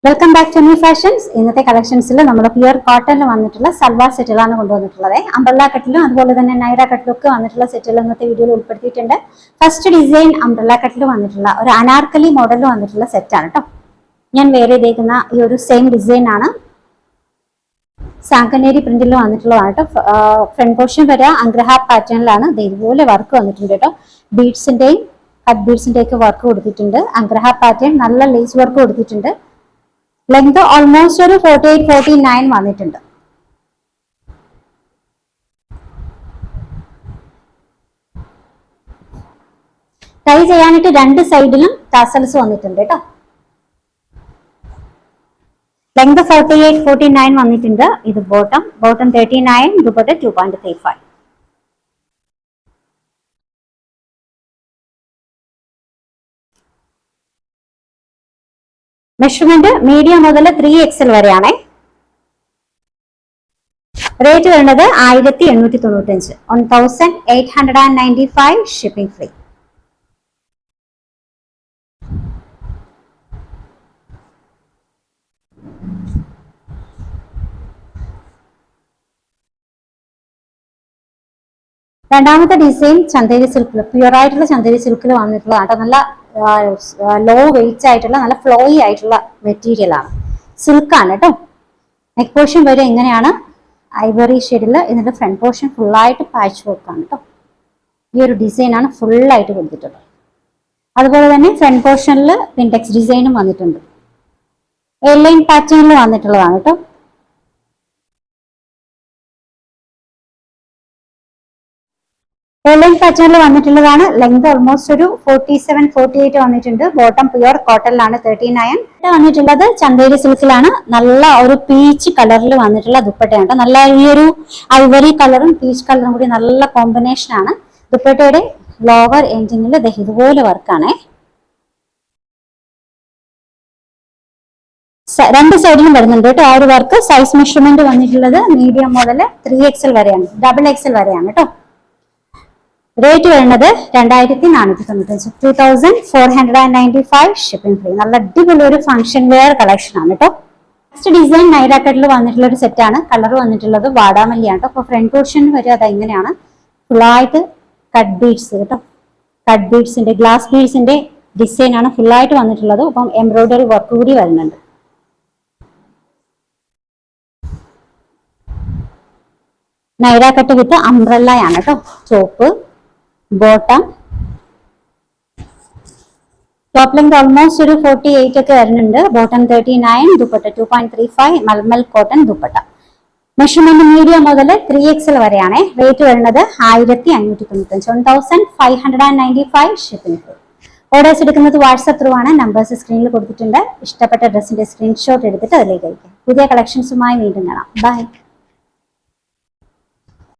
Welcome back to new fashions. ഇന്നത്തെ കളക്ഷൻസിൽ നമ്മുടെ പ്യുർ കോട്ടണിൽ വന്നിട്ടുള്ള സൽവാർ സെറ്റുകളാണ് കൊണ്ടുവന്നിട്ടുള്ളത്. അംബ്രല്ല കട്ടിലും അതുപോലെ തന്നെ നൈറ കട്ടിലും ഒക്കെ വന്നിട്ടുള്ള സെറ്റുകൾ ഇന്നത്തെ വീഡിയോയിൽ ഉൾപ്പെടുത്തിയിട്ടുണ്ട്. ഫസ്റ്റ് ഡിസൈൻ അംബ്രല്ല കട്ടിൽ വന്നിട്ടുള്ള ഒരു അനാർക്കലി മോഡലിൽ വന്നിട്ടുള്ള സെറ്റാണ് കേട്ടോ. ഞാൻ വേറെ ചെയ്തേക്കുന്ന ഈ ഒരു സെയിം ഡിസൈൻ ആണ്. സാങ്കനേരി പ്രിന്റിൽ വന്നിട്ടുള്ളതാണ് കേട്ടോ. ഫ്രണ്ട് പോർഷൻ വരെ അഗ്രഹ പാറ്റേണിലാണ് ഇതുപോലെ വർക്ക് വന്നിട്ടുണ്ട് കേട്ടോ. ബീഡ്സിന്റെയും കട്ട് ബീഡ്സിന്റെ ഒക്കെ വർക്ക് കൊടുത്തിട്ടുണ്ട്. അഗ്രഹ പാറ്റേൺ നല്ല ലേസ് വർക്ക് കൊടുത്തിട്ടുണ്ട്. ലെങ്ത് ഓൾമോസ്റ്റ് ഒരു 48-49 വന്നിട്ടുണ്ട്. ടൈ ചെയ്യാനായിട്ട് രണ്ട് സൈഡിലും ടാസൽസ് വന്നിട്ടുണ്ട് കേട്ടോ. ലെങ്ത് 48-49 വന്നിട്ടുണ്ട്. ഇത് ബോട്ടം 39, ദുപ്പട്ട 2.35. മെഷർമെന്റ് മീഡിയം മുതൽ 3XL വരെയാണ്. റേറ്റ് വരുന്നത് 1895, 1895 ഷിപ്പിംഗ് ഫ്രീ. രണ്ടാമത്തെ ഡിസൈൻ ചന്ദേരി സിൽക്കിൽ, പ്യുവർ ആയിട്ടുള്ള ചന്ദേരി സിൽക്കിൽ വന്നിട്ടുള്ളതാണ്. നല്ല ലോ വെയിറ്റ് ആയിട്ടുള്ള നല്ല ഫ്ലോയി ആയിട്ടുള്ള മെറ്റീരിയൽ ആണ്. സിൽക്കാണ് കേട്ടോ. നെക്ക് പോർഷൻ വരെ എങ്ങനെയാണ് ഐവറി ഷെയ്ഡിൽ. ഇതിന്റെ ഫ്രണ്ട് പോർഷൻ ഫുള്ളായിട്ട് പാച്ച് വർക്ക് ആണ് കേട്ടോ. ഈ ഒരു ഡിസൈൻ ആണ് ഫുള്ളായിട്ട് കൊടുത്തിട്ടുള്ളത്. അതുപോലെ തന്നെ ഫ്രണ്ട് പോർഷനിൽ പിൻടെക്സ് ഡിസൈനും വന്നിട്ടുണ്ട്. എയർലൈൻ പാറ്റേണിൽ വന്നിട്ടുള്ളതാണ് കേട്ടോ. എയർലൈൻ പാറ്റേണിൽ വന്നിട്ടുള്ളതാണ്. ലെങ്ത് ഓൾമോസ്റ്റ് ഒരു 47-48 വന്നിട്ടുണ്ട്. ബോട്ടം പ്യുവർ കോട്ടണിലാണ് 39. വന്നിട്ടുള്ളത് ചന്ദേരി സിൽക്കിലാണ്. നല്ല ഒരു പീച്ച് കളറിൽ വന്നിട്ടുള്ള ദുപ്പട്ടയാണ്. നല്ല ഈ ഒരു ഐവറി കളറും പീച്ച് കളറും കൂടി നല്ല കോമ്പിനേഷൻ ആണ്. ദുപ്പട്ടയുടെ ലോവർ എൻഡിങ്ങിൽ ഇതുപോലെ വർക്കാണ്. രണ്ട് സൈഡിലും വരുന്നുണ്ട് കേട്ടോ ആ ഒരു വർക്ക്. സൈസ് മെഷർമെന്റ് വന്നിട്ടുള്ളത് മീഡിയം മുതൽ 3XL വരെയാണ്, XXL വരെയാണ് കേട്ടോ. റേറ്റ് വരുന്നത് 2495, 2495 ഷിപ്പിംഗ് ഫ്രീ. നല്ല അടിപൊളി ഒരു ഫംഗ്ഷൻ വെയർ കളക്ഷൻ ആണ് കേട്ടോ. നെക്സ്റ്റ് ഡിസൈൻ നൈറ കട്ടിൽ വന്നിട്ടുള്ള ഒരു സെറ്റാണ്. കളർ വന്നിട്ടുള്ളത് വാടാമല്ലിയാണ് കേട്ടോ. അപ്പൊ ഫ്രണ്ട് പോർഷൻ വരെ അത് എങ്ങനെയാണ് ഫുള്ളായിട്ട് കട്ട് ബീഡ്സ് കേട്ടോ. കട്ട് ബീഡ്സിന്റെ ഗ്ലാസ് ബീഡ്സിന്റെ ഡിസൈൻ ആണ് ഫുള്ളായിട്ട് വന്നിട്ടുള്ളത്. അപ്പം എംബ്രോയിഡറി വർക്ക് കൂടി വരുന്നുണ്ട്. നൈറ കട്ട് വിത്ത് അംബ്രല്ലയാണ് കേട്ടോ. ചോപ്പ് ബോട്ടം, ടോപ്പ് ലെങ്ത് ഓൾമോസ്റ്റ് ഒരു 48 ഒക്കെ വരുന്നുണ്ട്. Bottom 39, dupatta 2.35 malmal cotton dupatta. Measurement medium മുതൽ 3XL വരെയാണ്. റേറ്റ് വരുന്നത് 1595, 1595 ഷിപ്പിംഗ് ഫ്രീ. ഓർഡേഴ്സ് എടുക്കുന്നത് വാട്സ്ആപ്പ് ത്രൂ ആണ്. നമ്പേഴ്സ് സ്ക്രീനിൽ കൊടുത്തിട്ടുണ്ട്. ഇഷ്ടപ്പെട്ട ഡ്രസ്സിന്റെ സ്ക്രീൻഷോട്ട് എടുത്തിട്ട് അതിലേക്ക് അയക്കാം. പുതിയ കളക്ഷൻസുമായി വീണ്ടും കാണാം. ബൈ.